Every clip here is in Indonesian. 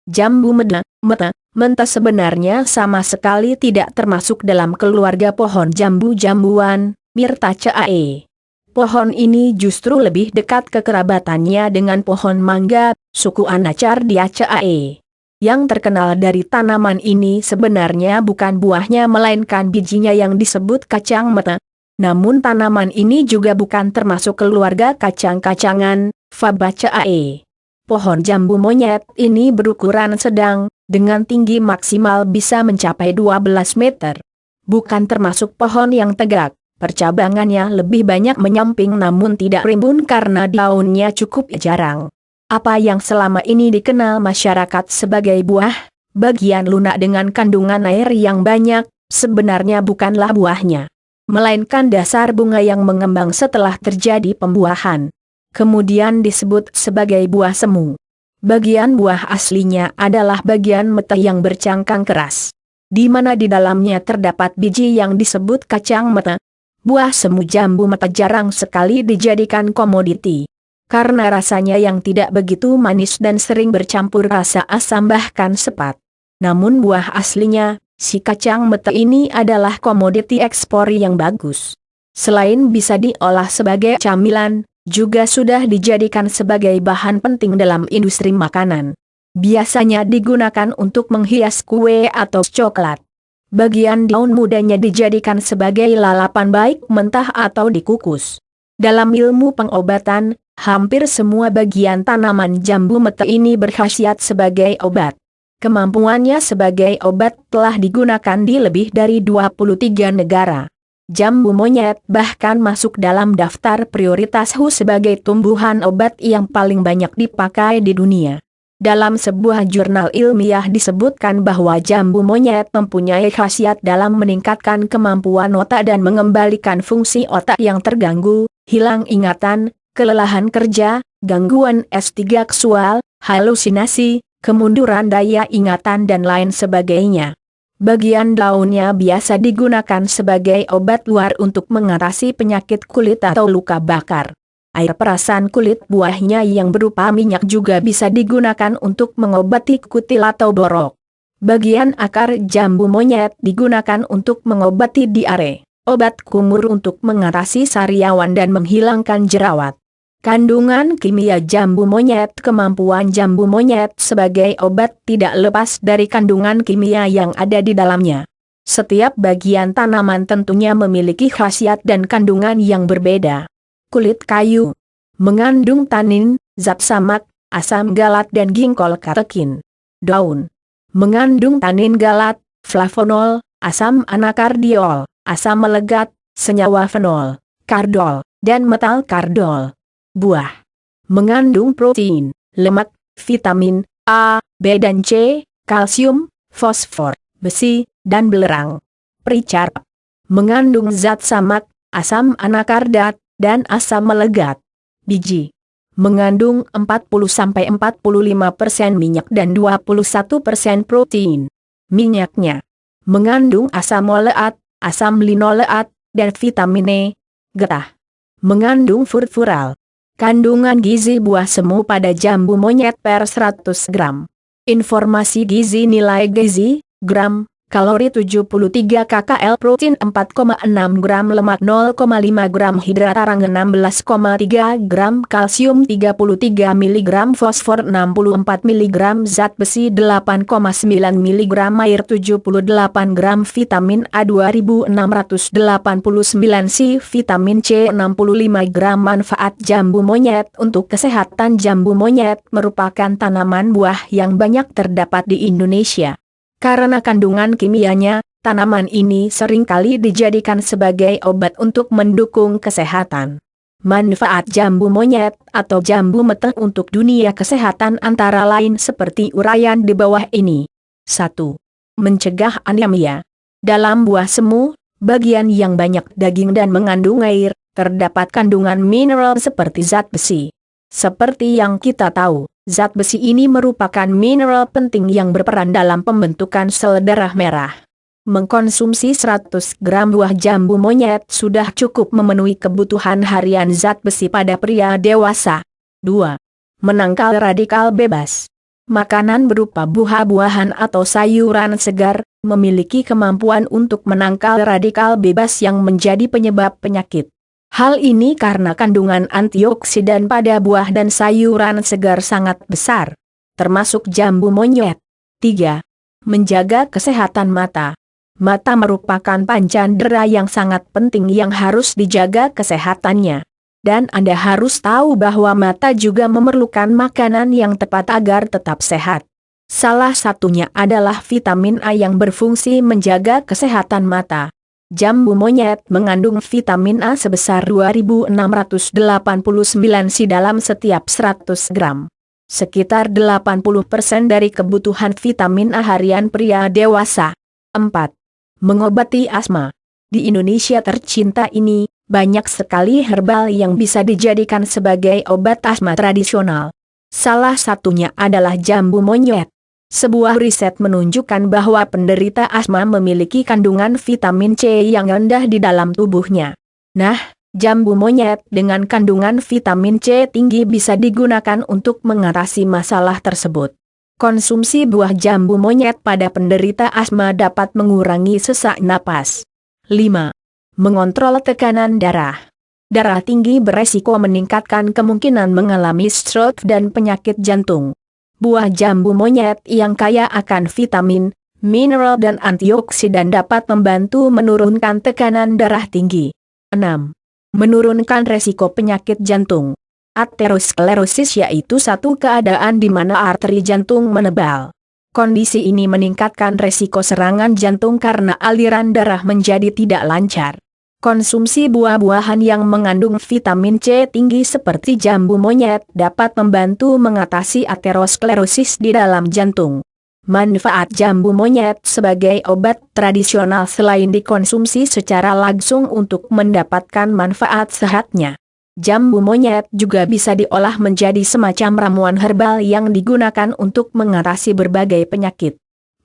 Jambu mentah sebenarnya sama sekali tidak termasuk dalam keluarga pohon jambu-jambuan, Myrtaceae. Pohon ini justru lebih dekat kekerabatannya dengan pohon mangga, suku Anacardiaceae. Yang terkenal dari tanaman ini sebenarnya bukan buahnya melainkan bijinya yang disebut kacang mete. Namun tanaman ini juga bukan termasuk keluarga kacang-kacangan, Fabaceae. Pohon jambu monyet ini berukuran sedang, dengan tinggi maksimal bisa mencapai 12 meter. Bukan termasuk pohon yang tegak. Percabangannya lebih banyak menyamping namun tidak rimbun karena daunnya cukup jarang. Apa yang selama ini dikenal masyarakat sebagai buah, bagian lunak dengan kandungan air yang banyak, sebenarnya bukanlah buahnya, melainkan dasar bunga yang mengembang setelah terjadi pembuahan. Kemudian disebut sebagai buah semu. Bagian buah aslinya adalah bagian mete yang bercangkang keras, di mana di dalamnya terdapat biji yang disebut kacang mete. Buah semu jambu mete jarang sekali dijadikan komoditi, karena rasanya yang tidak begitu manis dan sering bercampur rasa asam bahkan sepat. Namun buah aslinya, si kacang mete ini adalah komoditi ekspor yang bagus. Selain bisa diolah sebagai camilan, juga sudah dijadikan sebagai bahan penting dalam industri makanan. Biasanya digunakan untuk menghias kue atau coklat. Bagian daun mudanya dijadikan sebagai lalapan baik mentah atau dikukus. Dalam ilmu pengobatan, hampir semua bagian tanaman jambu mete ini berkhasiat sebagai obat. Kemampuannya sebagai obat telah digunakan di lebih dari 23 negara. Jambu monyet bahkan masuk dalam daftar prioritas WHO sebagai tumbuhan obat yang paling banyak dipakai di dunia. Dalam sebuah jurnal ilmiah disebutkan bahwa jambu monyet mempunyai khasiat dalam meningkatkan kemampuan otak dan mengembalikan fungsi otak yang terganggu, hilang ingatan, kelelahan kerja, gangguan S3 seksual, halusinasi, kemunduran daya ingatan dan lain sebagainya. Bagian daunnya biasa digunakan sebagai obat luar untuk mengatasi penyakit kulit atau luka bakar. Air perasan kulit buahnya yang berupa minyak juga bisa digunakan untuk mengobati kutil atau borok. Bagian akar jambu monyet digunakan untuk mengobati diare, obat kumur untuk mengatasi sariawan dan menghilangkan jerawat. Kandungan kimia jambu monyet. Kemampuan jambu monyet sebagai obat tidak lepas dari kandungan kimia yang ada di dalamnya. Setiap bagian tanaman tentunya memiliki khasiat dan kandungan yang berbeda. Kulit kayu mengandung tanin, zat samak, asam galat dan gingkol katekin. Daun mengandung tanin galat, flavonol, asam anakardiol, asam melegat, senyawa fenol, kardol, dan metal kardol. Buah mengandung protein, lemak, vitamin A, B dan C, kalsium, fosfor, besi, dan belerang. Pericar mengandung zat samak, asam anakardat, dan asam melegat. Biji mengandung 40-45% minyak dan 21% protein. Minyaknya mengandung asam oleat, asam linoleat, dan vitamin E. Getah mengandung furfural. Kandungan gizi buah semu pada jambu monyet per 100 gram. Informasi gizi. Nilai gizi, gram, kalori 73 kcal, protein 4,6 gram, lemak 0,5 gram, hidrat arang 16,3 gram, kalsium 33 mg, fosfor 64 mg, zat besi 8,9 mg, air 78 gram, vitamin A 2689 C, vitamin C 65 gram. Manfaat jambu monyet untuk kesehatan. Jambu monyet merupakan tanaman buah yang banyak terdapat di Indonesia. Karena kandungan kimianya, tanaman ini seringkali dijadikan sebagai obat untuk mendukung kesehatan. Manfaat jambu monyet atau jambu mete untuk dunia kesehatan antara lain seperti uraian di bawah ini. 1. Mencegah anemia. Dalam buah semu, bagian yang banyak daging dan mengandung air, terdapat kandungan mineral seperti zat besi. Seperti yang kita tahu, zat besi ini merupakan mineral penting yang berperan dalam pembentukan sel darah merah. Mengkonsumsi 100 gram buah jambu monyet sudah cukup memenuhi kebutuhan harian zat besi pada pria dewasa. 2. Menangkal radikal bebas. Makanan berupa buah-buahan atau sayuran segar, memiliki kemampuan untuk menangkal radikal bebas yang menjadi penyebab penyakit. Hal ini karena kandungan antioksidan pada buah dan sayuran segar sangat besar, termasuk jambu monyet. 3. Menjaga kesehatan mata. Mata merupakan pancandera yang sangat penting yang harus dijaga kesehatannya. Dan Anda harus tahu bahwa mata juga memerlukan makanan yang tepat agar tetap sehat. Salah satunya adalah vitamin A yang berfungsi menjaga kesehatan mata. Jambu monyet mengandung vitamin A sebesar 2689 si dalam setiap 100 gram. Sekitar 80% dari kebutuhan vitamin A harian pria dewasa. 4. Mengobati asma. Di Indonesia tercinta ini, banyak sekali herbal yang bisa dijadikan sebagai obat asma tradisional. Salah satunya adalah jambu monyet. Sebuah riset menunjukkan bahwa penderita asma memiliki kandungan vitamin C yang rendah di dalam tubuhnya. Nah, jambu monyet dengan kandungan vitamin C tinggi bisa digunakan untuk mengatasi masalah tersebut. Konsumsi buah jambu monyet pada penderita asma dapat mengurangi sesak napas. 5. Mengontrol tekanan darah. Darah tinggi beresiko meningkatkan kemungkinan mengalami stroke dan penyakit jantung. Buah jambu monyet yang kaya akan vitamin, mineral dan antioksidan dapat membantu menurunkan tekanan darah tinggi. 6. Menurunkan resiko penyakit jantung. Aterosklerosis yaitu satu keadaan di mana arteri jantung menebal. Kondisi ini meningkatkan resiko serangan jantung karena aliran darah menjadi tidak lancar. Konsumsi buah-buahan yang mengandung vitamin C tinggi seperti jambu monyet dapat membantu mengatasi aterosklerosis di dalam jantung. Manfaat jambu monyet sebagai obat tradisional selain dikonsumsi secara langsung untuk mendapatkan manfaat sehatnya. Jambu monyet juga bisa diolah menjadi semacam ramuan herbal yang digunakan untuk mengatasi berbagai penyakit.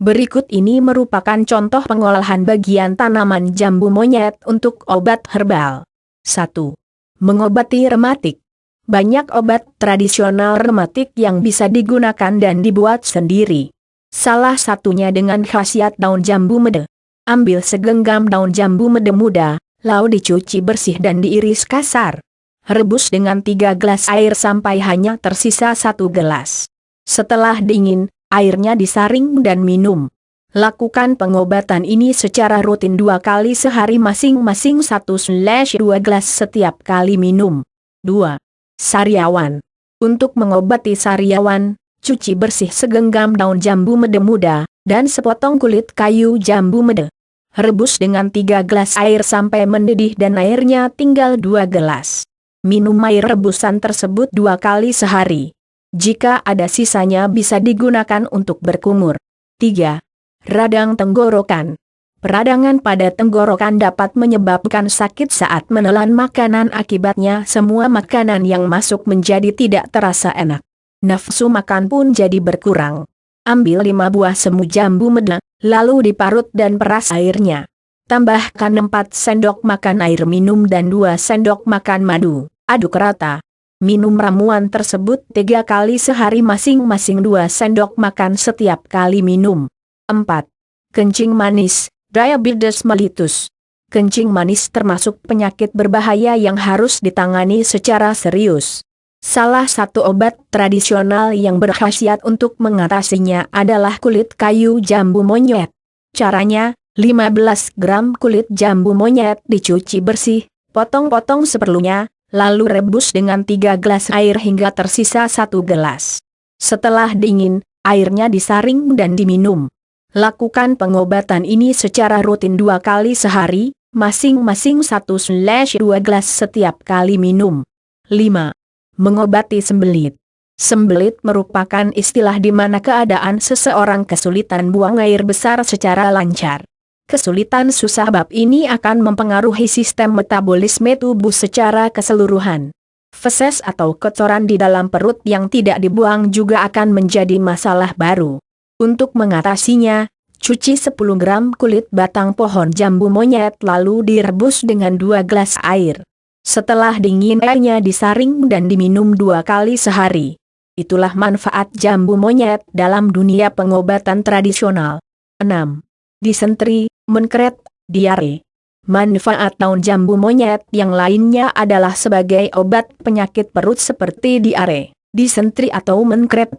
Berikut ini merupakan contoh pengolahan bagian tanaman jambu monyet untuk obat herbal. 1. Mengobati rematik. Banyak obat tradisional rematik yang bisa digunakan dan dibuat sendiri. Salah satunya dengan khasiat daun jambu mede. Ambil segenggam daun jambu mede muda, lalu dicuci bersih dan diiris kasar. Rebus dengan 3 gelas air sampai hanya tersisa 1 gelas. Setelah dingin, airnya disaring dan minum. Lakukan pengobatan ini secara rutin 2 kali sehari masing-masing 1/2 gelas setiap kali minum. 2. Sariawan. Untuk mengobati sariawan, cuci bersih segenggam daun jambu mede muda, dan sepotong kulit kayu jambu mede. Rebus dengan 3 gelas air sampai mendidih dan airnya tinggal 2 gelas. Minum air rebusan tersebut 2 kali sehari. Jika ada sisanya bisa digunakan untuk berkumur. 3. Radang tenggorokan. Peradangan pada tenggorokan dapat menyebabkan sakit saat menelan makanan, akibatnya semua makanan yang masuk menjadi tidak terasa enak. Nafsu makan pun jadi berkurang. Ambil 5 buah semu jambu mede, lalu diparut dan peras airnya. Tambahkan 4 sendok makan air minum dan 2 sendok makan madu. Aduk rata. Minum ramuan tersebut 3 kali sehari masing-masing 2 sendok makan setiap kali minum. 4. Kencing manis, diabetes mellitus. Kencing manis termasuk penyakit berbahaya yang harus ditangani secara serius. Salah satu obat tradisional yang berkhasiat untuk mengatasinya adalah kulit kayu jambu monyet. Caranya, 15 gram kulit jambu monyet dicuci bersih, potong-potong seperlunya, lalu rebus dengan 3 gelas air hingga tersisa 1 gelas. Setelah dingin, airnya disaring dan diminum. Lakukan pengobatan ini secara rutin 2 kali sehari, masing-masing 1/2 gelas setiap kali minum. 5. Mengobati sembelit. Sembelit merupakan istilah di mana keadaan seseorang kesulitan buang air besar secara lancar. Kesulitan susah bab ini akan mempengaruhi sistem metabolisme tubuh secara keseluruhan. Feses atau kotoran di dalam perut yang tidak dibuang juga akan menjadi masalah baru. Untuk mengatasinya, cuci 10 gram kulit batang pohon jambu monyet lalu direbus dengan 2 gelas air. Setelah dingin airnya disaring dan diminum 2 kali sehari. Itulah manfaat jambu monyet dalam dunia pengobatan tradisional. 6. Disentri, menkret, diare. Manfaat daun jambu monyet yang lainnya adalah sebagai obat penyakit perut seperti diare, disentri atau menkret.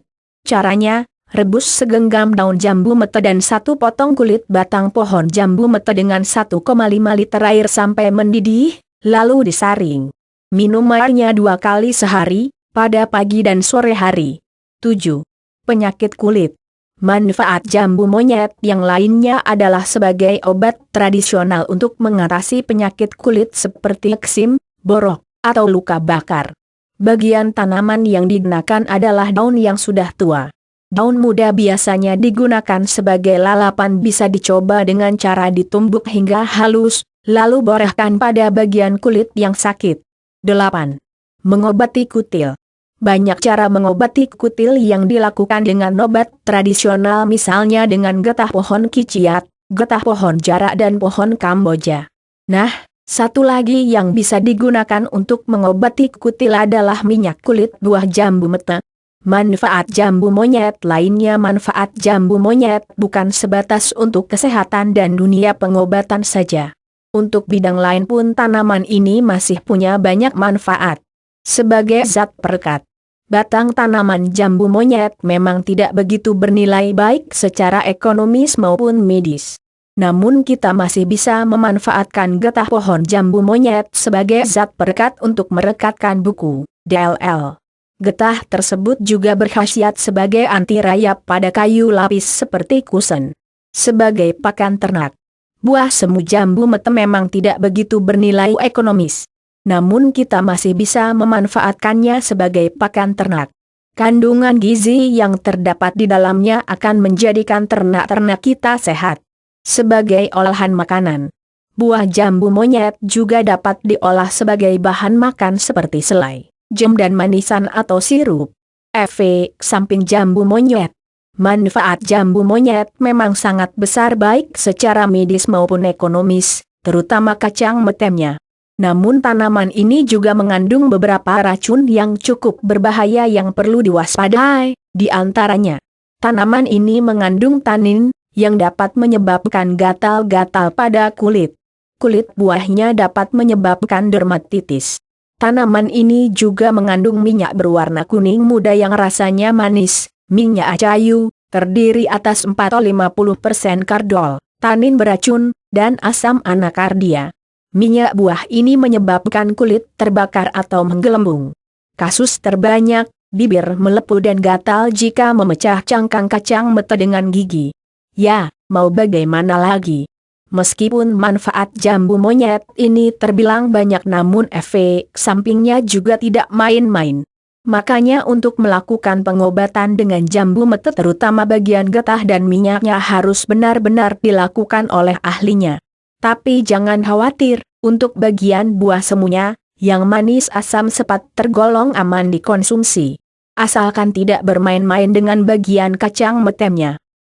Caranya, rebus segenggam daun jambu mete dan 1 potong kulit batang pohon jambu mete dengan 1,5 liter air sampai mendidih, lalu disaring. Minum airnya 2 kali sehari, pada pagi dan sore hari. 7. Penyakit kulit. Manfaat jambu monyet yang lainnya adalah sebagai obat tradisional untuk mengatasi penyakit kulit seperti eksim, borok, atau luka bakar. Bagian tanaman yang digunakan adalah daun yang sudah tua. Daun muda biasanya digunakan sebagai lalapan, bisa dicoba dengan cara ditumbuk hingga halus, lalu borehkan pada bagian kulit yang sakit. 8. Mengobati kutil. Banyak cara mengobati kutil yang dilakukan dengan obat tradisional, misalnya dengan getah pohon kiciat, getah pohon jarak dan pohon kamboja. Nah, satu lagi yang bisa digunakan untuk mengobati kutil adalah minyak kulit buah jambu mete. Manfaat jambu monyet lainnya. Manfaat jambu monyet bukan sebatas untuk kesehatan dan dunia pengobatan saja. Untuk bidang lain pun tanaman ini masih punya banyak manfaat. Sebagai zat perekat, batang tanaman jambu monyet memang tidak begitu bernilai baik secara ekonomis maupun medis. Namun kita masih bisa memanfaatkan getah pohon jambu monyet sebagai zat perekat untuk merekatkan buku, DLL. Getah tersebut juga berkhasiat sebagai anti rayap pada kayu lapis seperti kusen. Sebagai pakan ternak, buah semu jambu mete memang tidak begitu bernilai ekonomis. Namun kita masih bisa memanfaatkannya sebagai pakan ternak. Kandungan gizi yang terdapat di dalamnya akan menjadikan ternak-ternak kita sehat. Sebagai olahan makanan, buah jambu monyet juga dapat diolah sebagai bahan makan seperti selai, jam dan manisan atau sirup. Efek samping jambu monyet. Manfaat jambu monyet memang sangat besar baik secara medis maupun ekonomis, terutama kacang metemnya. Namun tanaman ini juga mengandung beberapa racun yang cukup berbahaya yang perlu diwaspadai. Di antaranya, tanaman ini mengandung tanin yang dapat menyebabkan gatal-gatal pada kulit. Kulit buahnya dapat menyebabkan dermatitis. Tanaman ini juga mengandung minyak berwarna kuning muda yang rasanya manis. Minyak acayu, terdiri atas 40-50% kardol, tanin beracun, dan asam anakardia. Minyak buah ini menyebabkan kulit terbakar atau menggelembung. Kasus terbanyak, bibir melepuh dan gatal jika memecah cangkang kacang mete dengan gigi. Ya, mau bagaimana lagi? Meskipun manfaat jambu monyet ini terbilang banyak, namun efek sampingnya juga tidak main-main. Makanya untuk melakukan pengobatan dengan jambu mete terutama bagian getah dan minyaknya harus benar-benar dilakukan oleh ahlinya. Tapi jangan khawatir, untuk bagian buah semuanya, yang manis asam sepat tergolong aman dikonsumsi. Asalkan tidak bermain-main dengan bagian kacang metemnya.